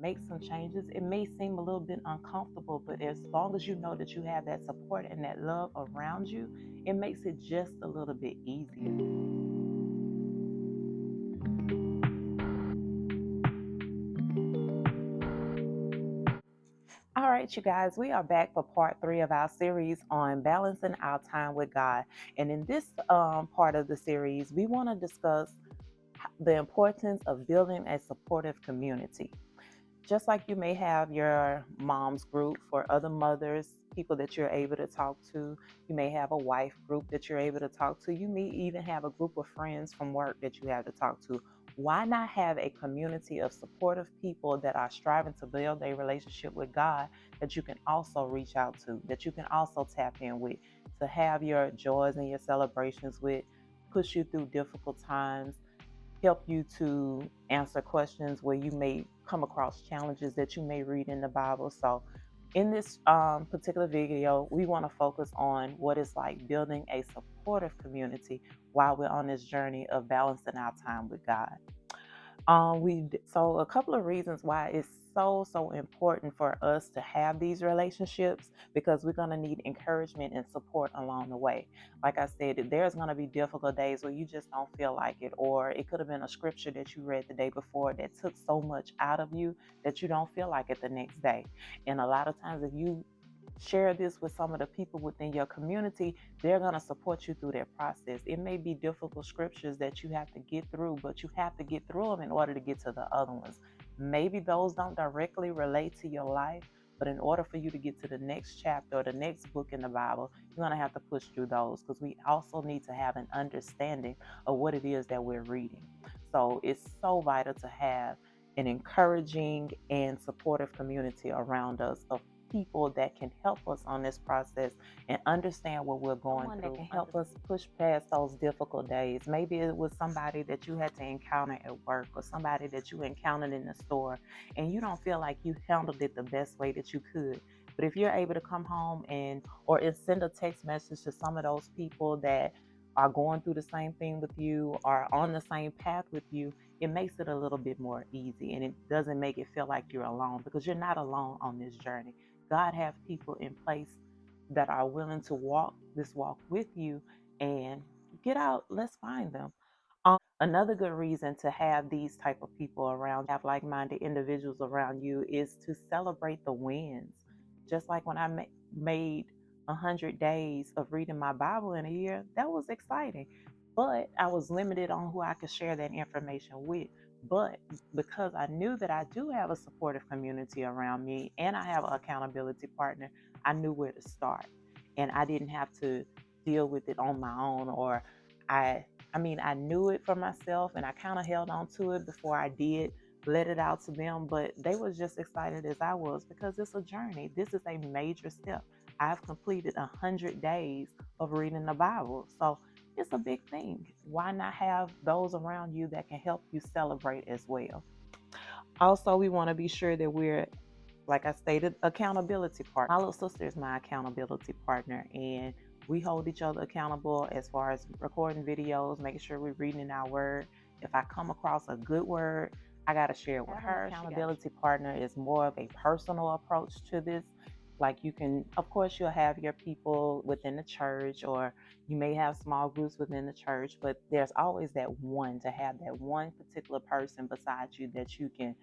make some changes. It may seem a little bit uncomfortable, but as long as you know that you have that support and that love around you, it makes it just a little bit easier. All right, you guys, we are back for part three of our series on balancing our time with God. And in this part of the series, we want to discuss the importance of building a supportive community. Just like you may have your mom's group for other mothers, people that you're able to talk to, you may have a wife group that you're able to talk to, you may even have a group of friends from work that you have to talk to. Why not have a community of supportive people that are striving to build a relationship with God that you can also reach out to, that you can also tap in with, to have your joys and your celebrations with, push you through difficult times, help you to answer questions where you may come across challenges that you may read in the Bible. So, in this particular video, we want to focus on what it's like building a supportive community while we're on this journey of balancing our time with God. So a couple of reasons why it's so important for us to have these relationships, because we're going to need encouragement and support along the way. Like I said, there's going to be difficult days where you just don't feel like it, or it could have been a scripture that you read the day before that took so much out of you that you don't feel like it the next day. And a lot of times, if you share this with some of the people within your community, they're going to support you through that process. It may be difficult scriptures that you have to get through, but you have to get through them in order to get to the other ones. Maybe those don't directly relate to your life, but in order for you to get to the next chapter or the next book in the Bible, you're going to have to push through those, because we also need to have an understanding of what it is that we're reading. So it's so vital to have an encouraging and supportive community around us of people that can help us on this process and understand what we're going through. That can help us push past those difficult days. Maybe it was somebody that you had to encounter at work, or somebody that you encountered in the store, and you don't feel like you handled it the best way that you could. But if you're able to come home and or send a text message to some of those people that are going through the same thing with you, or on the same path with you, it makes it a little bit more easy, and it doesn't make it feel like you're alone, because you're not alone on this journey. God have people in place that are willing to walk this walk with you, and get out. Let's find them. Another good reason to have these type of people around, have like-minded individuals around you, is to celebrate the wins. Just like when I made 100 days of reading my Bible in a year, that was exciting. But I was limited on who I could share that information with. But because I knew that I do have a supportive community around me and I have an accountability partner, I knew where to start. And I didn't have to deal with it on my own, or I I knew it for myself, and I kind of held on to it before I did let it out to them, but they was just excited as I was, because it's a journey. This is a major step. I've completed 100 days of reading the Bible. So it's a big thing. Why not have those around you that can help you celebrate as well? Also, we want to be sure that we're, like I stated, accountability partner. My little sister is my accountability partner, and we hold each other accountable as far as recording videos, making sure we're reading in our word. If I come across a good word, I got to share it with her. Accountability partner is more of a personal approach to this. Like, you can, of course, you'll have your people within the church, or you may have small groups within the church, but there's always that one, to have that one particular person beside you that you can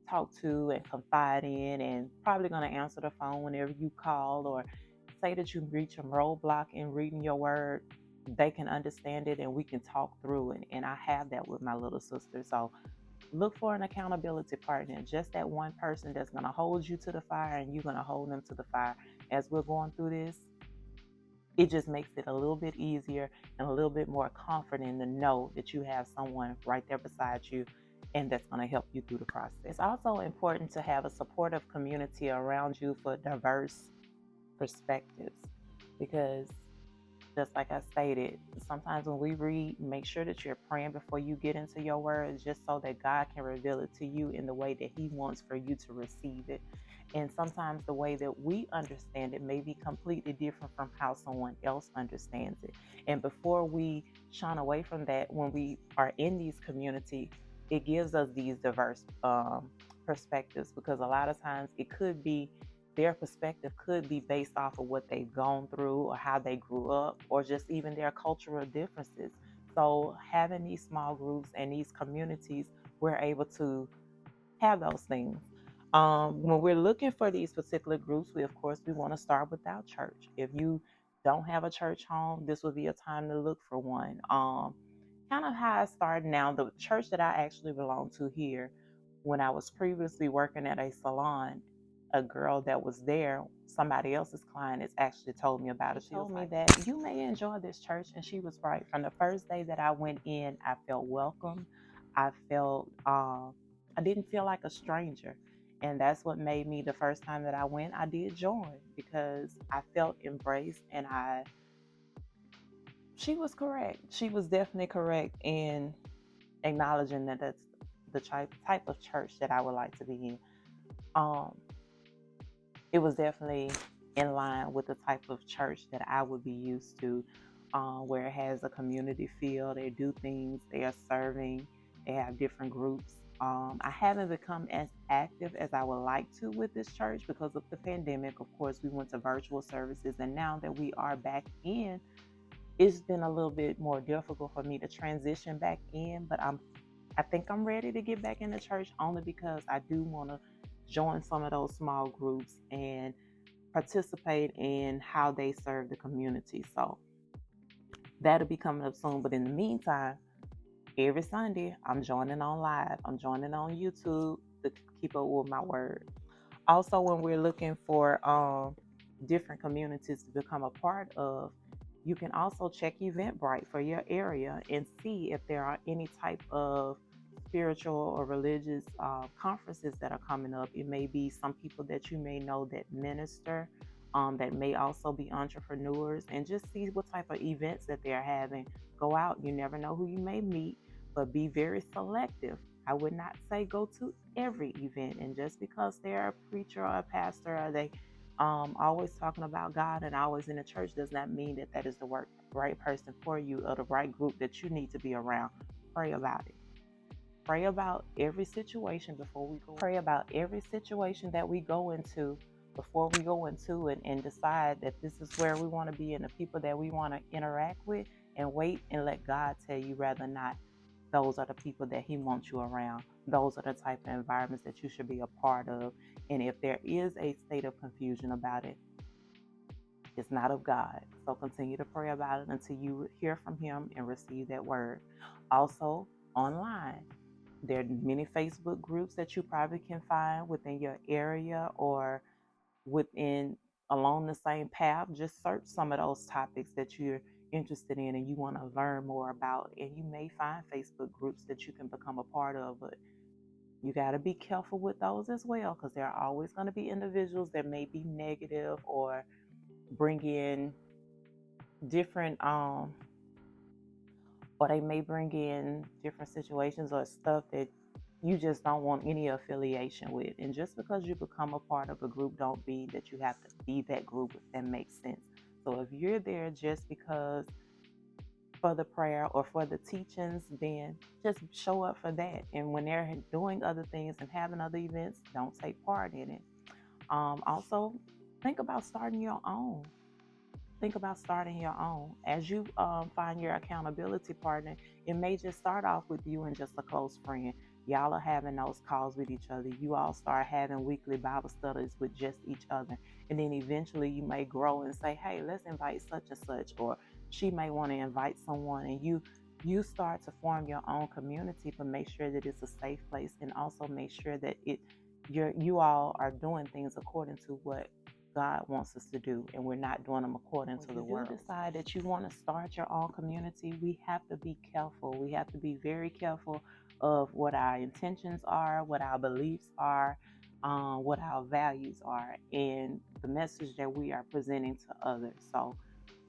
talk to and confide in, and probably going to answer the phone whenever you call, or say that you reach a roadblock in reading your word. They can understand it and we can talk through it. And I have that with my little sister. So look for an accountability partner, just that one person that's going to hold you to the fire, and you're going to hold them to the fire. As we're going through this, it just makes it a little bit easier and a little bit more comforting to know that you have someone right there beside you, and that's going to help you through the process. It's also important to have a supportive community around you for diverse perspectives, because just like I stated, sometimes when we read, make sure that you're praying before you get into your words, just so that God can reveal it to you in the way that He wants for you to receive it. And sometimes the way that we understand it may be completely different from how someone else understands it. And before we shun away from that, when we are in these communities, it gives us these diverse perspectives, because a lot of times it could be their perspective could be based off of what they've gone through or how they grew up or just even their cultural differences. So having these small groups and these communities, we're able to have those things. When we're looking for these particular groups, we of course we want to start with our church. If you don't have a church home, this would be a time to look for one. Kind of how I started now. The church that I actually belong to here, when I was previously working at a salon, a girl that was there, somebody else's client, has actually told me about it. She told me that you may enjoy this church, and she was right. From the first day that I went in, I felt welcome. I felt I didn't feel like a stranger. And that's what made me, the first time that I went, I did join because I felt embraced, and she was correct. She was definitely correct in acknowledging that that's the type of church that I would like to be in. Um, it was definitely in line with the type of church that I would be used to, where it has a community feel. They do things, they are serving, they have different groups. I haven't become as active as I would like to with this church because of the pandemic. Of course, we went to virtual services, and now that we are back in, it's been a little bit more difficult for me to transition back in, but I think I'm ready to get back into church, only because I do want to join some of those small groups and participate in how they serve the community. So that'll be coming up soon. But in the meantime, every Sunday I'm joining on live. I'm joining on YouTube to keep up with my word. Also, when we're looking for different communities to become a part of, you can also check Eventbrite for your area and see if there are any type of spiritual or religious conferences that are coming up. It may be some people that you may know that minister, that may also be entrepreneurs, and just see what type of events that they're having. Go out. You never know who you may meet, but be very selective. I would not say go to every event, and just because they're a preacher or a pastor, or they always talking about God and always in the church, does not mean that that is the right person for you or the right group that you need to be around. Pray about it. Pray about every situation before we go. Pray about every situation that we go into before we go into it, and decide that this is where we want to be and the people that we want to interact with, and wait and let God tell you rather not. Those are the people that He wants you around. Those are the type of environments that you should be a part of. And if there is a state of confusion about it, it's not of God. So continue to pray about it until you hear from Him and receive that word. Also, online, there are many Facebook groups that you probably can find within your area or within along the same path. Just search some of those topics that you're interested in and you want to learn more about, and you may find Facebook groups that you can become a part of. But you got to be careful with those as well, because there are always going to be individuals that may be negative or bring in different or they may bring in different situations or stuff that you just don't want any affiliation with. And just because you become a part of a group don't mean that you have to be that group, if that makes sense. So if you're there just because for the prayer or for the teachings, then just show up for that. And when they're doing other things and having other events, don't take part in it. Also, think about starting your own. Think about starting your own. As you find your accountability partner, it may just start off with you and just a close friend. Y'all are having those calls with each other. You all start having weekly Bible studies with just each other. And then eventually you may grow and say, hey, let's invite such and such. Or she may want to invite someone, and you start to form your own community, but make sure that it's a safe place, and also make sure that you all are doing things according to what God wants us to do, and we're not doing them according to the world. If you decide that you want to start your own community, we have to be careful. We have to be very careful of what our intentions are, what our beliefs are, what our values are, and the message that we are presenting to others. So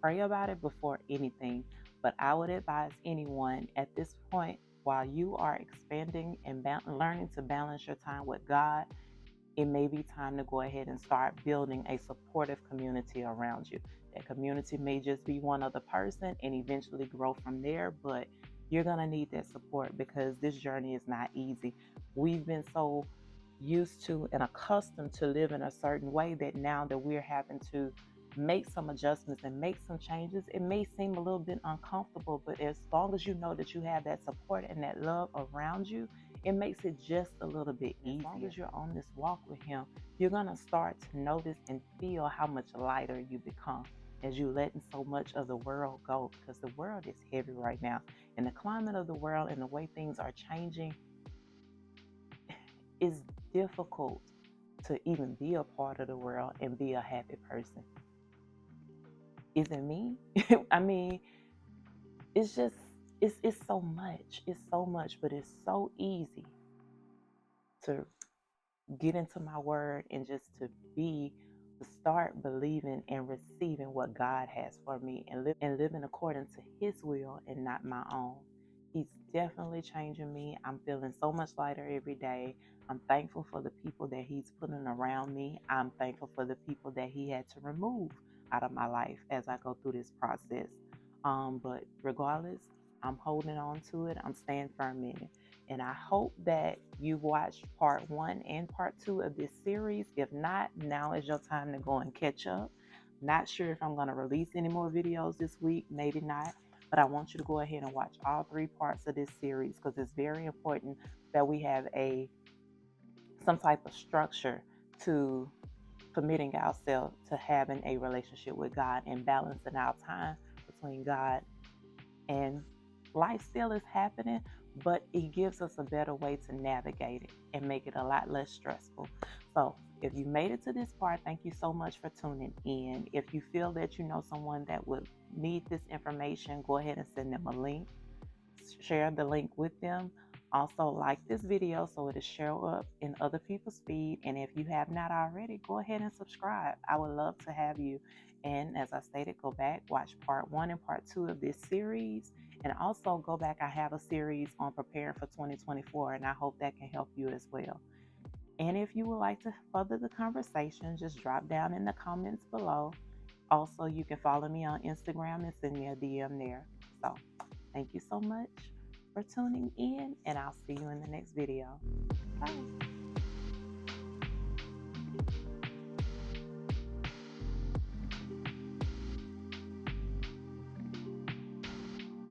pray about it before anything. But I would advise anyone at this point, while you are expanding and learning to balance your time with God, it may be time to go ahead and start building a supportive community around you. That community may just be one other person and eventually grow from there, but you're going to need that support because this journey is not easy. We've been so used to and accustomed to live in a certain way, that now that we're having to make some adjustments and make some changes, it may seem a little bit uncomfortable, but as long as you know that you have that support and that love around you, it makes it just a little bit easier. As long as you're on this walk with him, you're going to start to notice and feel how much lighter you become as you letting so much of the world go, because the world is heavy right now, and the climate of the world and the way things are changing is difficult to even be a part of the world and be a happy person. Is it me? I mean, it's just it's so much. It's so much, but it's so easy to get into my word and just to start believing and receiving what God has for me, and living according to his will and not my own. He's definitely changing me. I'm feeling so much lighter every day. I'm thankful for the people that he's putting around me. I'm thankful for the people that he had to remove out of my life as I go through this process. But regardless, I'm holding on to it. I'm staying firm in it. And I hope that you've watched part 1 and part 2 of this series. If not, now is your time to go and catch up. Not sure if I'm going to release any more videos this week, maybe not. But I want you to go ahead and watch all 3 parts of this series, because it's very important that we have some type of structure to committing ourselves to having a relationship with God and balancing our time between God and life. Still is happening, but it gives us a better way to navigate it and make it a lot less stressful. So if you made it to this part, thank you so much for tuning in. If you feel that you know someone that would need this information, go ahead and send them a link. Share the link with them. Also, like this video so it'll show up in other people's feed. And if you have not already, go ahead and subscribe. I would love to have you. And as I stated, go back, watch part 1 and part 2 of this series. And also go back, I have a series on preparing for 2024, and I hope that can help you as well. And if you would like to further the conversation, just drop down in the comments below. Also, you can follow me on Instagram and send me a DM there. So thank you so much for tuning in, and I'll see you in the next video. Bye.